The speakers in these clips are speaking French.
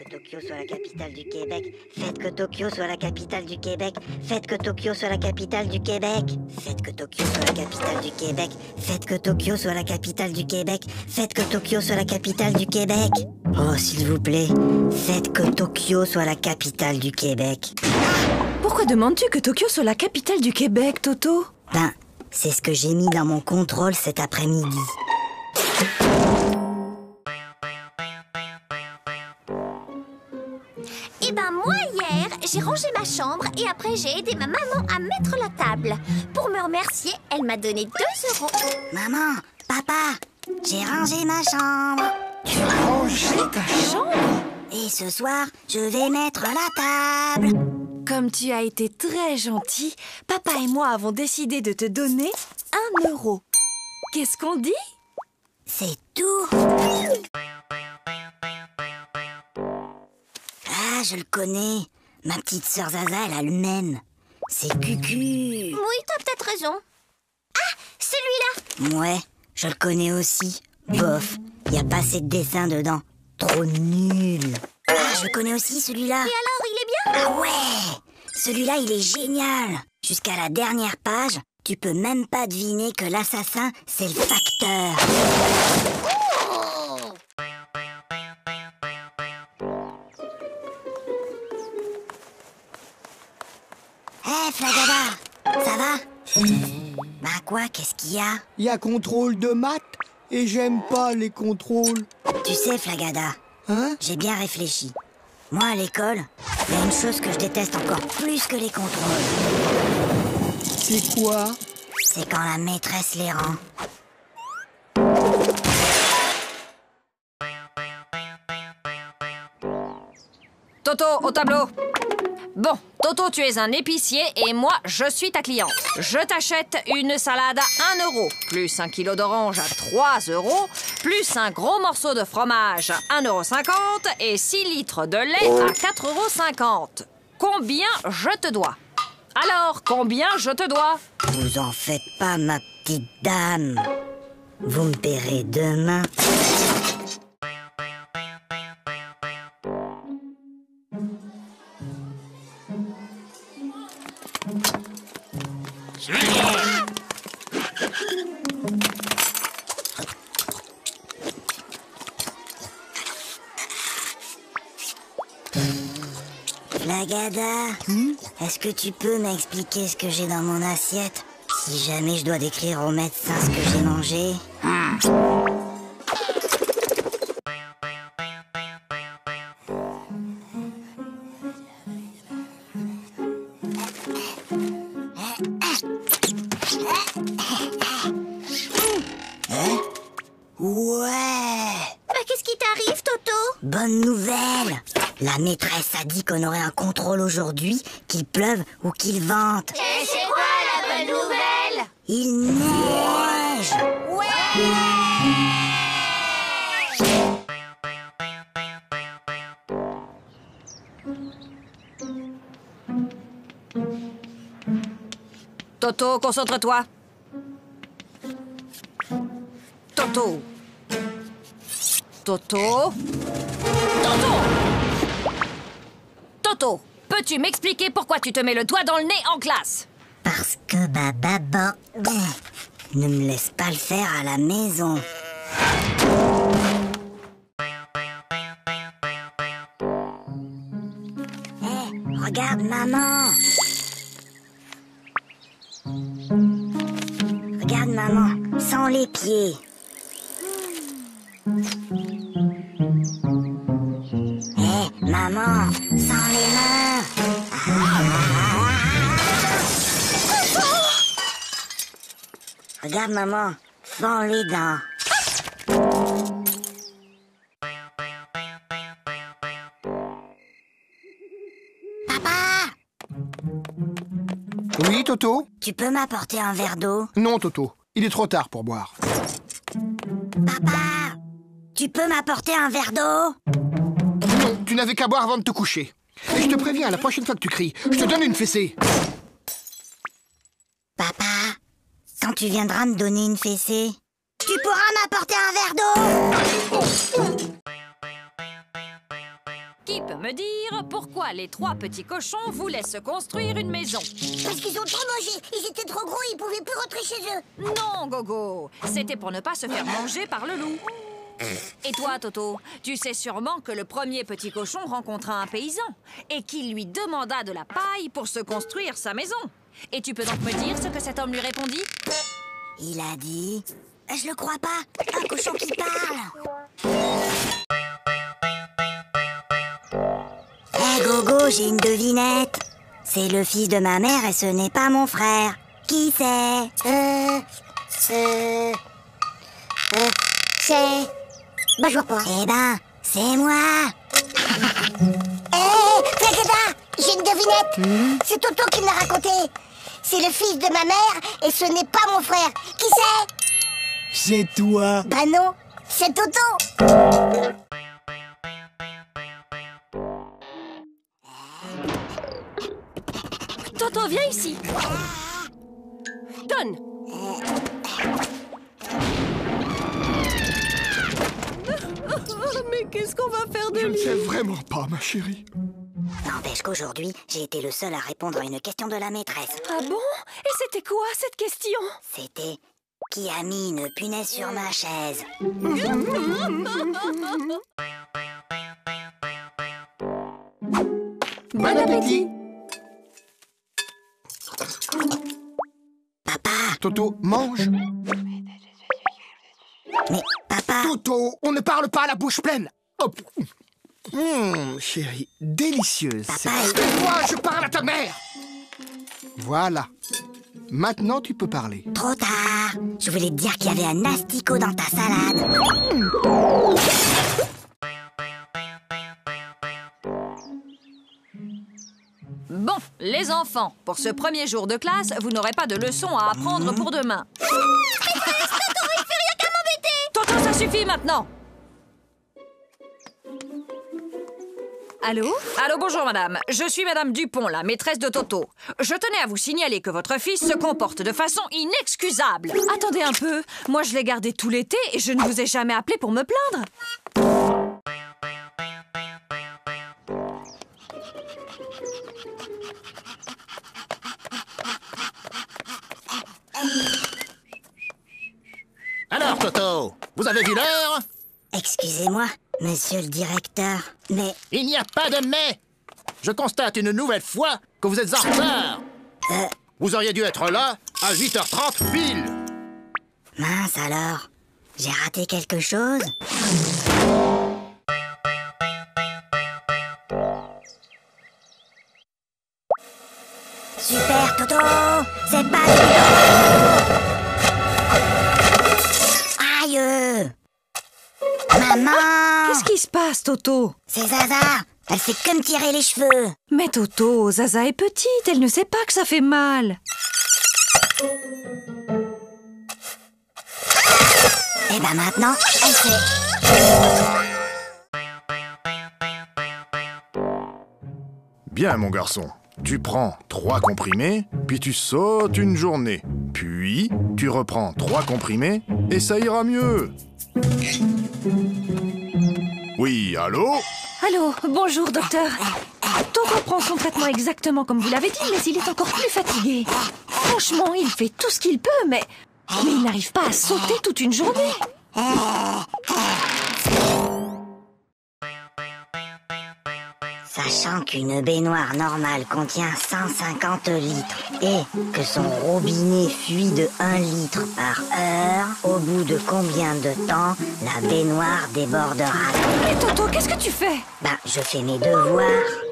Tokyo soit la capitale du Québec. Faites que Tokyo soit la capitale du Québec. Faites que Tokyo soit la capitale du Québec. Faites que Tokyo soit la capitale du Québec. Faites que Tokyo soit la capitale du Québec. Faites que Tokyo soit la capitale du Québec. Oh, s'il vous plaît, faites que Tokyo soit la capitale du Québec. Pourquoi demandes-tu que Tokyo soit la capitale du Québec, Toto? Ben, c'est ce que j'ai mis dans mon contrôle cet après-midi. Eh ben moi hier, j'ai rangé ma chambre et après j'ai aidé ma maman à mettre la table. Pour me remercier, elle m'a donné 2 €. Maman, papa, j'ai rangé ma chambre. Tu as rangé ta chambre? Et ce soir, je vais mettre la table. Comme tu as été très gentil, papa et moi avons décidé de te donner 1 €. Qu'est-ce qu'on dit? C'est tout. Ah, je le connais. Ma petite sœur Zaza, elle a le même. C'est Cucu. Oui, t'as peut-être raison. Ah, celui-là. Ouais, je le connais aussi. Bof, y a pas assez de dessin dedans. Trop nul. Ah, je le connais aussi celui-là. Et alors, il est bien? Ah ouais, celui-là, il est génial. Jusqu'à la dernière page, tu peux même pas deviner que l'assassin, c'est le facteur. Hé, Flagada, ça va? Bah quoi, qu'est-ce qu'il y a? Il y a contrôle de maths et j'aime pas les contrôles. Tu sais, Flagada, Hein? j'ai bien réfléchi. Moi, à l'école, il y a une chose que je déteste encore plus que les contrôles. C'est quoi? C'est quand la maîtresse les rend. Toto, au tableau. Bon, Toto, tu es un épicier et moi, je suis ta cliente. Je t'achète une salade à 1 €, plus 1 kilo d'orange à 3 €, plus un gros morceau de fromage à 1,50 € et 6 litres de lait à 4,50 €. Combien je te dois? Alors, combien je te dois? Vous en faites pas, ma petite dame. Vous me paierez demain. Flagada, est-ce que tu peux m'expliquer ce que j'ai dans mon assiette? Si jamais je dois décrire au médecin ce que j'ai mangé. Ouais! Qu'est-ce qui t'arrive, Toto? Bonne nouvelle! La maîtresse a dit qu'on aurait un contrôle aujourd'hui, qu'il pleuve ou qu'il vente. Et c'est quoi la bonne nouvelle? Il neige! Toto, concentre-toi. Toto. Toto. Toto. Toto, peux-tu m'expliquer pourquoi tu te mets le doigt dans le nez en classe? Parce que ma maman ne me laisse pas le faire à la maison. Hé, regarde maman! Regarde maman, sans les pieds. Hé, maman, sans les mains. Regarde maman, sans les dents. Papa, Oui, Toto? tu peux m'apporter un verre d'eau? Non, Toto. Il est trop tard pour boire. Papa, tu peux m'apporter un verre d'eau? Non, tu n'avais qu'à boire avant de te coucher. Et je te préviens, la prochaine fois que tu cries, je te donne une fessée. Papa, quand tu viendras me donner une fessée, tu pourras m'apporter un verre d'eau? Qui peut me dire pourquoi les 3 petits cochons voulaient se construire une maison? Parce qu'ils ont trop mangé. Ils étaient trop gros, ils pouvaient plus rentrer chez eux. Non, Gogo. C'était pour ne pas se faire manger par le loup. Et toi, Toto, tu sais sûrement que le premier petit cochon rencontra un paysan et qu'il lui demanda de la paille pour se construire sa maison. Et tu peux donc me dire ce que cet homme lui répondit? Il a dit... Je le crois pas. Un cochon qui parle. Hé, Gogo, j'ai une devinette. C'est le fils de ma mère et ce n'est pas mon frère. Qui c'est? C'est... Bah, je vois pas. Eh ben, c'est moi. Hé, Frédéda, j'ai une devinette. C'est Toto qui me l'a raconté. C'est le fils de ma mère et ce n'est pas mon frère. Qui c'est? C'est toi. Bah non, c'est Toto. Toto, viens ici. Donne. Mais qu'est-ce qu'on va faire de Je ne lui? sais vraiment pas, ma chérie. N'empêche qu'aujourd'hui, j'ai été le seul à répondre à une question de la maîtresse. Ah bon? Et c'était quoi cette question? C'était... Qui a mis une punaise sur ma chaise? Bon appétit. Papa. Toto, mange. Mais papa... Toto, on ne parle pas à la bouche pleine. Hop. Chérie, délicieuse. Papa, Moi, je parle à ta mère. Voilà. Maintenant, tu peux parler. trop tard. Je voulais te dire qu'il y avait un asticot dans ta salade. Bon, les enfants, pour ce premier jour de classe, vous n'aurez pas de leçons à apprendre pour demain. Maîtresse, Toto, il fait rien qu'à m'embêter. Toto, ça suffit maintenant. Allô? Allô, bonjour madame. Je suis madame Dupont, la maîtresse de Toto. Je tenais à vous signaler que votre fils se comporte de façon inexcusable. Attendez un peu. Moi, je l'ai gardé tout l'été et je ne vous ai jamais appelé pour me plaindre. Alors, Toto, vous avez vu l'heure? Excusez-moi, monsieur le directeur, mais... Il n'y a pas de mais. Je constate une nouvelle fois que vous êtes en retard. Vous auriez dû être là à 8h30 pile. Mince alors. J'ai raté quelque chose? Super, Toto! C'est pas Aïe! Maman! Qu'est-ce qui se passe, Toto? C'est Zaza! Elle fait que me tirer les cheveux! Mais Toto, Zaza est petite, elle ne sait pas que ça fait mal. Et ben maintenant, elle sait! Bien, mon garçon. Tu prends 3 comprimés, puis tu sautes une journée. Puis, tu reprends 3 comprimés, et ça ira mieux. Oui, allô? Allô, bonjour, docteur. Toto prend son traitement exactement comme vous l'avez dit, mais il est encore plus fatigué. Franchement, il fait tout ce qu'il peut, mais il n'arrive pas à sauter toute une journée. Sachant qu'une baignoire normale contient 150 litres et que son robinet fuit de 1 litre par heure, au bout de combien de temps la baignoire débordera? Mais Toto, qu'est-ce que tu fais? Je fais mes devoirs.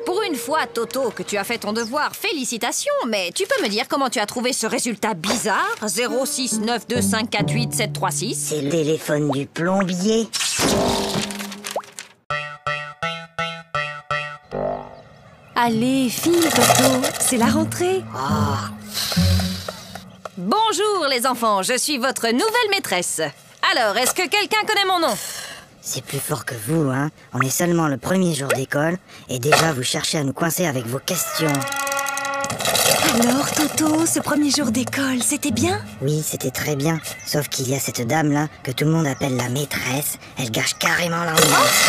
Pour une fois, Toto, que tu as fait ton devoir, félicitations, mais tu peux me dire comment tu as trouvé ce résultat bizarre? 06925487736. C'est le téléphone du plombier. Allez, file, Toto, c'est la rentrée. Bonjour les enfants, je suis votre nouvelle maîtresse. Alors, est-ce que quelqu'un connaît mon nom? C'est plus fort que vous, hein. On est seulement le premier jour d'école et déjà vous cherchez à nous coincer avec vos questions. Alors, Toto, ce premier jour d'école, c'était bien? Oui, c'était très bien. Sauf qu'il y a cette dame-là que tout le monde appelle la maîtresse. Elle gâche carrément l'ambiance.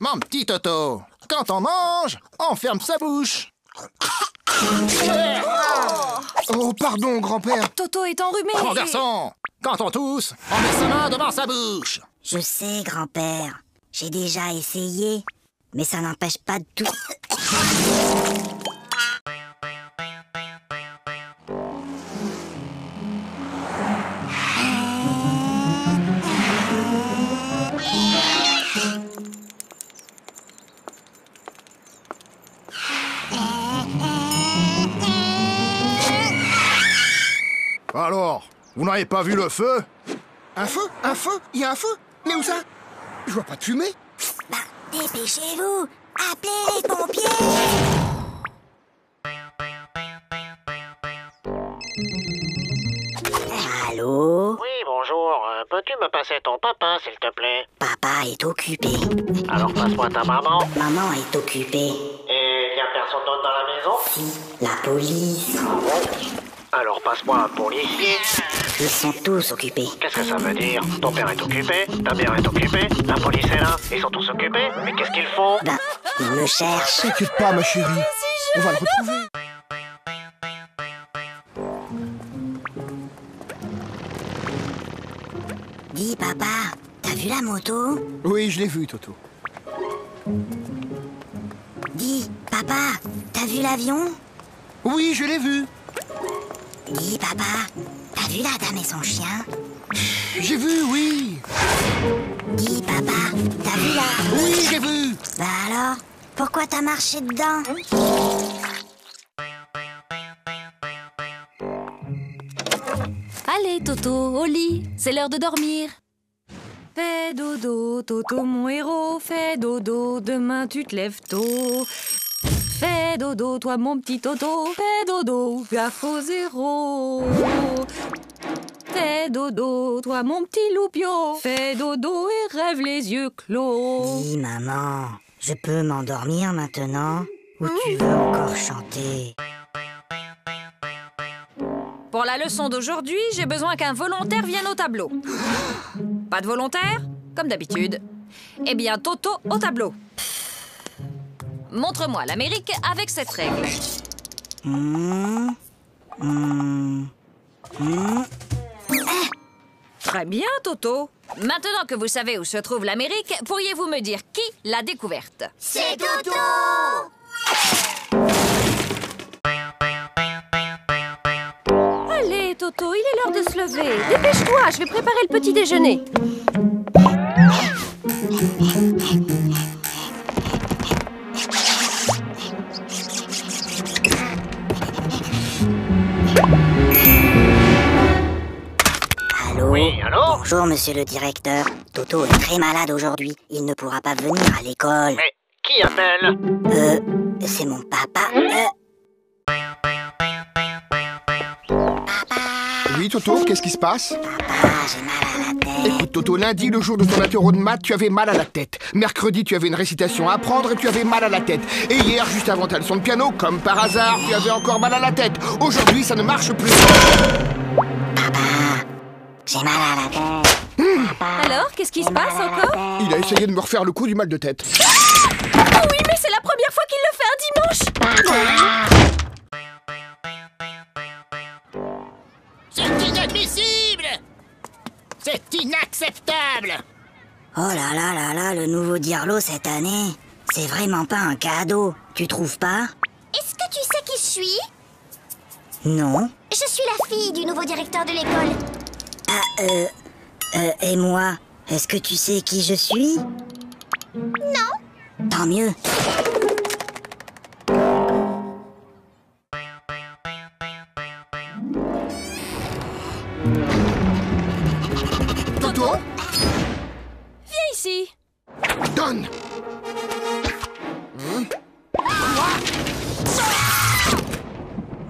Mon petit Toto, quand on mange, on ferme sa bouche. Oh, pardon, grand-père. Toto est enrhumé. Mon garçon, quand on tousse, on met sa main devant sa bouche. Je sais, grand-père. J'ai déjà essayé. Mais ça n'empêche pas de tout. Alors, vous n'avez pas vu le feu? Un feu? Un feu? Il y a un feu? Mais où ça? Je vois pas de fumée. Bah, dépêchez-vous. Appelez les pompiers. Allô? Oui, bonjour. Peux-tu me passer ton papa, s'il te plaît? Papa est occupé. Alors passe-moi ta maman. Maman est occupée. Et y a personne d'autre dans la maison? Si, la police. Alors passe-moi un policier. Ils sont tous occupés. Qu'est-ce que ça veut dire? Ton père est occupé, ta mère est occupée, la police est là, ils sont tous occupés. Mais qu'est-ce qu'ils font? Ben, ils me cherchent. T'inquiète pas, ma chérie. On va le retrouver. Dis, papa, t'as vu la moto? Oui, je l'ai vu, Toto. Dis, papa, t'as vu l'avion? Oui, je l'ai vu. Dis, papa, t'as vu la dame et son chien? J'ai vu, oui. Dis, papa, t'as vu la... Oui, j'ai vu. Bah alors, pourquoi t'as marché dedans? Allez, Toto, au lit. C'est l'heure de dormir. Fais dodo, Toto, mon héros. Fais dodo, demain tu te lèves tôt. Fais dodo, toi mon petit Toto. Fais dodo, gaffe au zéro. Fais dodo, toi mon petit loupio. Fais dodo et rêve les yeux clos. Dis, maman, je peux m'endormir maintenant? Ou tu veux encore chanter? Pour la leçon d'aujourd'hui, j'ai besoin qu'un volontaire vienne au tableau. Pas de volontaire? Comme d'habitude. Eh bien, Toto au tableau. Montre-moi l'Amérique avec cette règle. Très bien, Toto. Maintenant que vous savez où se trouve l'Amérique, pourriez-vous me dire qui l'a découverte? C'est Toto! Allez, Toto, il est l'heure de se lever. Dépêche-toi, je vais préparer le petit déjeuner. Allô? Oui, allô? Bonjour, monsieur le directeur. Toto est très malade aujourd'hui. Il ne pourra pas venir à l'école. Mais qui appelle? C'est mon papa. Oui, Toto, qu'est-ce qui se passe? Papa, j'ai mal à la tête. Écoute, Toto, lundi, le jour de ton interro de maths, tu avais mal à la tête. Mercredi, tu avais une récitation à apprendre et tu avais mal à la tête. Et hier, juste avant ta leçon de piano, comme par hasard, tu avais encore mal à la tête. Aujourd'hui, ça ne marche plus. J'ai mal à la tête. Alors, qu'est-ce qui se passe encore? Il a essayé de me refaire le coup du mal de tête. Oh oui, mais c'est la première fois qu'il le fait un dimanche. C'est inadmissible! C'est inacceptable! Oh là là là là, le nouveau Dirlo cette année. C'est vraiment pas un cadeau. Tu trouves pas? Est-ce que tu sais qui je suis? Non. Je suis la fille du nouveau directeur de l'école. Et moi, est-ce que tu sais qui je suis? Non. Tant mieux. Toto, Viens ici. donne.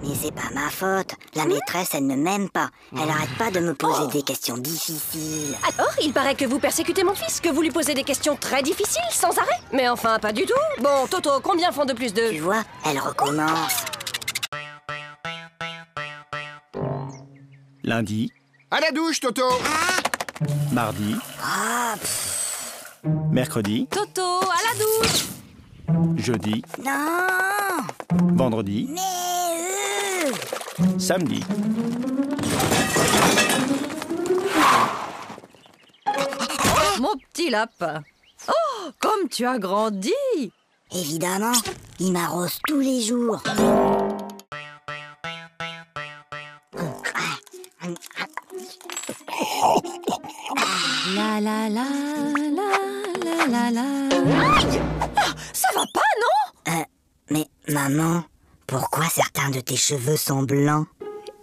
Mais c'est pas ma faute. La maîtresse, elle ne m'aime pas. Elle arrête pas de me poser des questions difficiles. Alors, il paraît que vous persécutez mon fils, que vous lui posez des questions très difficiles, sans arrêt. Mais enfin, pas du tout. Bon, Toto, combien font de plus Tu de... vois, elle recommence. Lundi, À la douche, Toto. Mardi. Mercredi. Toto, à la douche. Jeudi. Non. Vendredi. Mais Samedi. Mon petit lapin. Oh, comme tu as grandi. évidemment, il m'arrose tous les jours. La la la la la la la. Aïe! Ça va pas, non? Mais maman, pourquoi certains de tes cheveux sont blancs?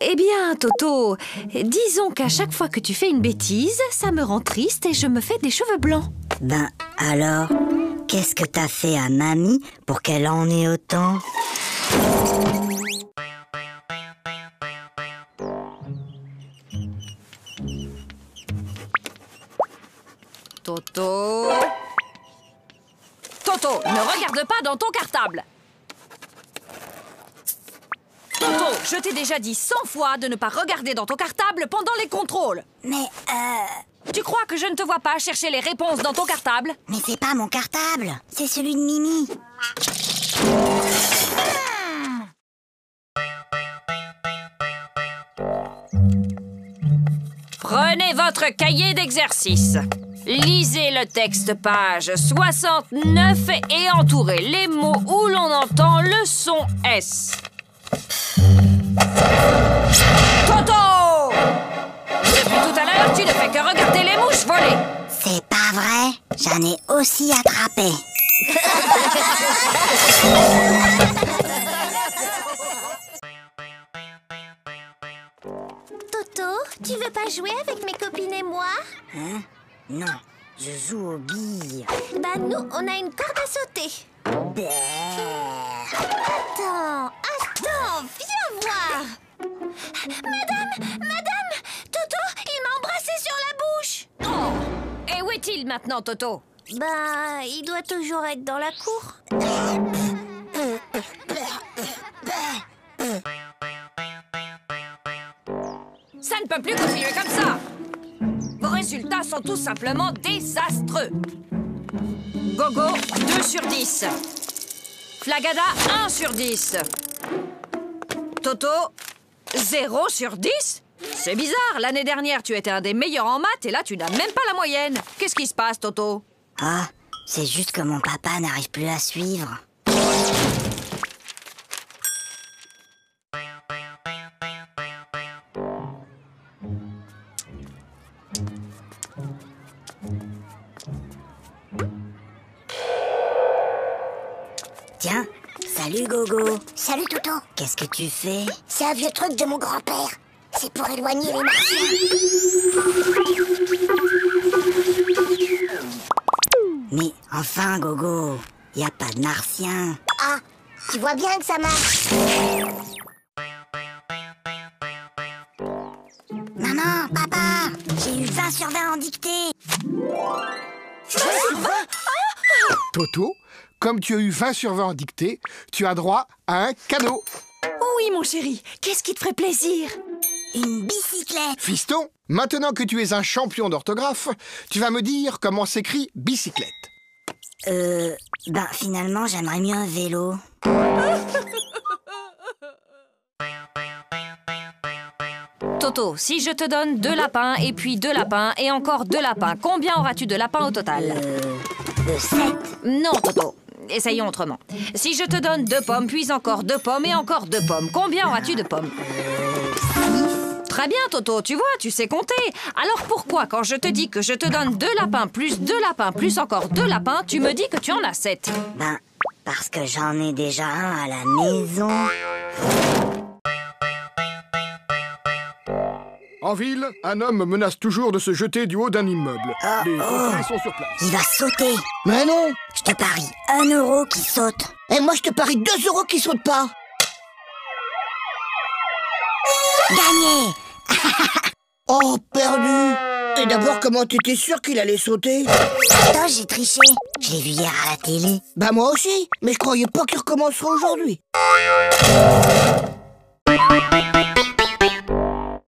Eh bien, Toto, disons qu'à chaque fois que tu fais une bêtise, ça me rend triste et je me fais des cheveux blancs. Ben alors, qu'est-ce que t'as fait à mamie pour qu'elle en ait autant? Toto... Toto, ne regarde pas dans ton cartable. Toto, je t'ai déjà dit 100 fois de ne pas regarder dans ton cartable pendant les contrôles. Mais Tu crois que je ne te vois pas chercher les réponses dans ton cartable? mais c'est pas mon cartable, c'est celui de Mimi. Prenez votre cahier d'exercice. Lisez le texte page 69 et entourez les mots où l'on entend le son S. Toto! Depuis tout à l'heure, tu ne fais que regarder les mouches voler. C'est pas vrai, j'en ai aussi attrapé. Toto, tu veux pas jouer avec mes copines et moi? Hein? Non, je joue aux billes. Bah nous, on a une corde à sauter. Attends, viens voir. Madame, Toto, il m'a embrassé sur la bouche. Oh! Et où est-il maintenant, Toto? Bah, il doit toujours être dans la cour. Ça ne peut plus continuer comme ça. Vos résultats sont tout simplement désastreux. Gogo, 2 sur 10. Flagada, 1 sur 10. Toto, 0 sur 10? C'est bizarre, l'année dernière, tu étais un des meilleurs en maths et là, tu n'as même pas la moyenne. Qu'est-ce qui se passe, Toto? Ah, c'est juste que mon papa n'arrive plus à suivre. Tiens, salut Gogo. Salut Toto. Qu'est-ce que tu fais? C'est un vieux truc de mon grand-père. C'est pour éloigner les martiens. Mais enfin Gogo, y a pas de martien. Ah, tu vois bien que ça marche. Maman, papa, j'ai eu 20 sur 20 en dictée. 20 sur 20 Toto, comme tu as eu 20 sur 20 en dictée, tu as droit à un cadeau. Oui, mon chéri, qu'est-ce qui te ferait plaisir? Une bicyclette. Fiston, maintenant que tu es un champion d'orthographe, tu vas me dire comment s'écrit bicyclette. Ben finalement, j'aimerais mieux un vélo. Toto, si je te donne 2 lapins et puis 2 lapins et encore 2 lapins, combien auras-tu de lapins au total? 7. Non, Toto. Essayons autrement. Si je te donne 2 pommes, puis encore 2 pommes et encore 2 pommes, combien auras-tu de pommes? 6. Très bien, Toto, tu vois, tu sais compter. Alors pourquoi, quand je te dis que je te donne 2 lapins, plus 2 lapins, plus encore 2 lapins, tu me dis que tu en as 7? Ben, parce que j'en ai déjà un à la maison. En ville, un homme menace toujours de se jeter du haut d'un immeuble. Les pompiers sont sur place. Il va sauter. Mais non. Je te parie 1 euro qui saute. Et moi, je te parie 2 euros qui sautent pas. Gagné. Oh, perdu. Et d'abord, comment t'étais sûr qu'il allait sauter? Attends, j'ai triché. Je l'ai vu hier à la télé. Bah moi aussi, mais je croyais pas qu'il recommencerait aujourd'hui.